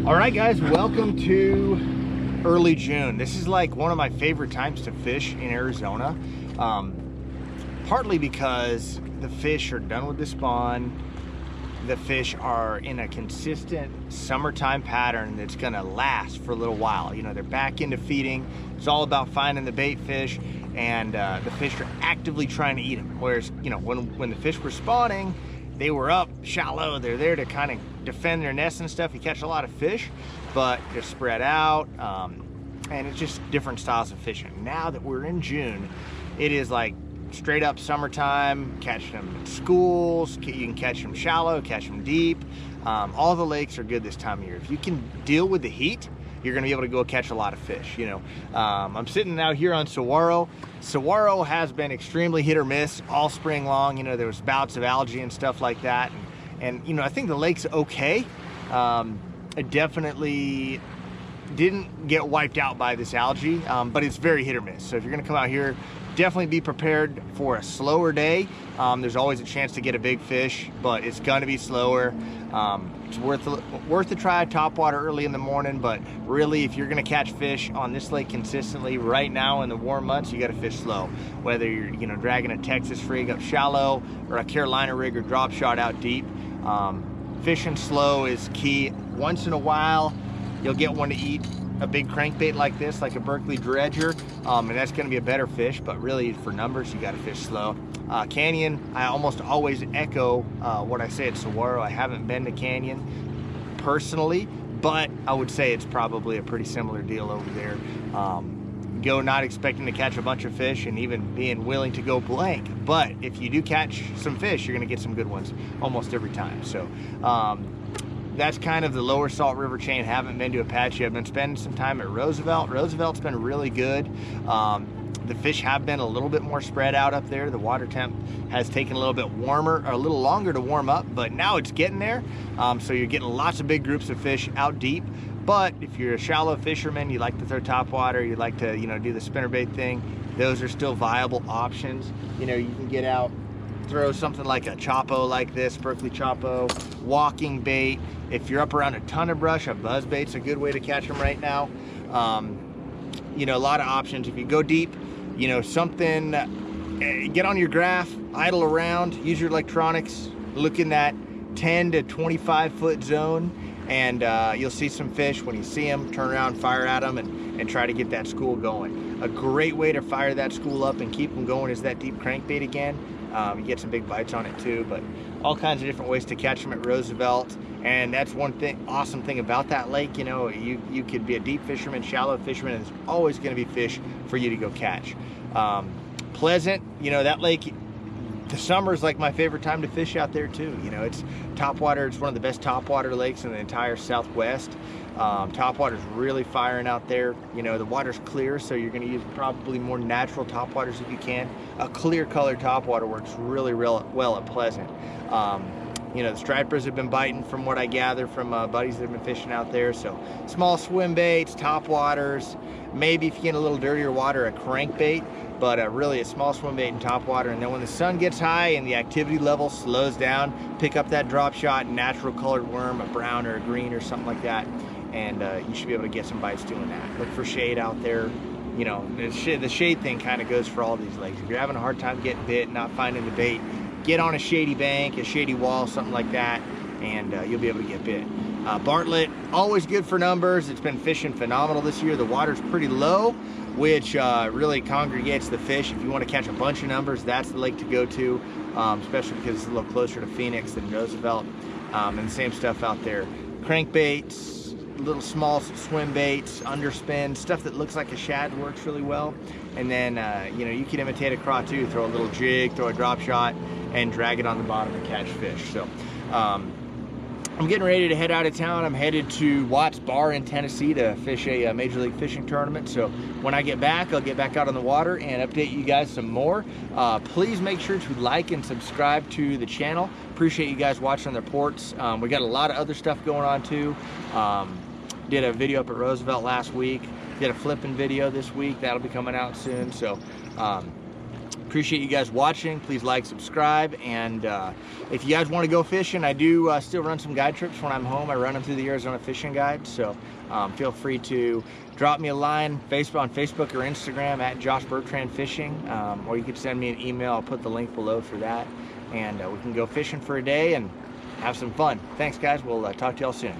All right, guys, welcome to early June. This is like one of my favorite times to fish in Arizona, partly because the fish are done with the spawn. The fish are in a consistent summertime pattern that's gonna last for a little while. You know, they're back into feeding. It's all about finding the bait fish, and the fish are actively trying to eat them. Whereas, you know, when the fish were spawning, they were up shallow. They're there to kind of defend their nests and stuff. You catch a lot of fish, but they're spread out, and it's just different styles of fishing. Now that we're in June, it is like straight up summertime. Catch them in schools. You can catch them shallow, catch them deep. All the lakes are good this time of year. If you can deal with the heat, you're gonna be able to go catch a lot of fish. You know, I'm sitting out here on Saguaro. Saguaro has been extremely hit or miss all spring long. You know, there was bouts of algae and stuff like that. And you know, I think the lake's okay. It definitely didn't get wiped out by this algae, but it's very hit or miss. So if you're gonna come out here, definitely be prepared for a slower day. There's always a chance to get a big fish, but it's gonna be slower. It's worth a try topwater early in the morning, but really if you're gonna catch fish on this lake consistently right now in the warm months, you gotta fish slow. Whether you're, you know, dragging a Texas rig up shallow or a Carolina rig or drop shot out deep, fishing slow is key. Once in a while, you'll get one to eat a big crankbait like this, like a Berkeley dredger, and that's gonna be a better fish, but really for numbers, you gotta fish slow. Canyon, I almost always echo what I say at Saguaro. I haven't been to Canyon personally, but I would say it's probably a pretty similar deal over there. Go not expecting to catch a bunch of fish and even being willing to go blank, but if you do catch some fish, you're gonna get some good ones almost every time. So that's kind of the lower Salt River chain. Haven't been to Apache. I've been spending some time at Roosevelt. Roosevelt's been really good. The fish have been a little bit more spread out up there. The water temp has taken a little bit warmer, or a little longer to warm up, but now it's getting there. So you're getting lots of big groups of fish out deep. But if you're a shallow fisherman, you like to throw topwater, you like to, you know, do the spinnerbait thing, those are still viable options. You know, you can get out, throw something like a Chopo like this, Berkeley Chopo, walking bait. If you're up around a ton of brush, a buzz bait's a good way to catch them right now. You know, a lot of options. If you go deep, you know, something, get on your graph, idle around, use your electronics, look in that 10 to 25 foot zone, and you'll see some fish. When you see them, turn around, fire at them, and try to get that school going. A great way to fire that school up and keep them going is that deep crankbait again. You get some big bites on it too, but all kinds of different ways to catch them at Roosevelt. And that's one thing, awesome thing about that lake. You know, you could be a deep fisherman, shallow fisherman, and there's always going to be fish for you to go catch. Pleasant, you know, that lake, the summer is like my favorite time to fish out there too. You know, it's topwater. It's one of the best topwater lakes in the entire Southwest. Topwater's really firing out there. You know, the water's clear, so you're going to use probably more natural topwaters if you can. A clear colored topwater works really well at Pleasant. You know, the stripers have been biting from what I gather from buddies that have been fishing out there. So small swim baits, topwaters, maybe if you get a little dirtier water, a crankbait, but really a small swim bait and topwater. And then when the sun gets high and the activity level slows down, pick up that drop shot, natural colored worm, a brown or a green or something like that, and you should be able to get some bites doing that. Look for shade out there. You know, the shade thing kind of goes for all these lakes. If you're having a hard time getting bit, not finding the bait, get on a shady bank, a shady wall, something like that, and you'll be able to get bit. Bartlett, always good for numbers. It's been fishing phenomenal this year. The water's pretty low, which really congregates the fish. If you want to catch a bunch of numbers, that's the lake to go to, especially because it's a little closer to Phoenix than Roosevelt. And the same stuff out there. Crankbaits, little small swim baits, underspin, stuff that looks like a shad works really well. And then, you know, you can imitate a craw too. Throw a little jig, throw a drop shot, and drag it on the bottom and catch fish. So I'm getting ready to head out of town. I'm headed to Watts Bar in Tennessee to fish a Major League Fishing tournament. So when I get back, I'll get back out on the water and update you guys some more. Please make sure to like and subscribe to the channel. Appreciate you guys watching the reports. We got a lot of other stuff going on too. Did a video up at Roosevelt last week. Did a flipping video this week. That'll be coming out soon. So Appreciate you guys watching. Please like, subscribe, and if you guys want to go fishing, I do still run some guide trips when I'm home. I run them through the Arizona Fishing Guide, so feel free to drop me a line on Facebook or Instagram at Josh Bertrand Fishing, or you could send me an email. I'll put the link below for that, and we can go fishing for a day and have some fun. Thanks, guys. We'll talk to y'all soon.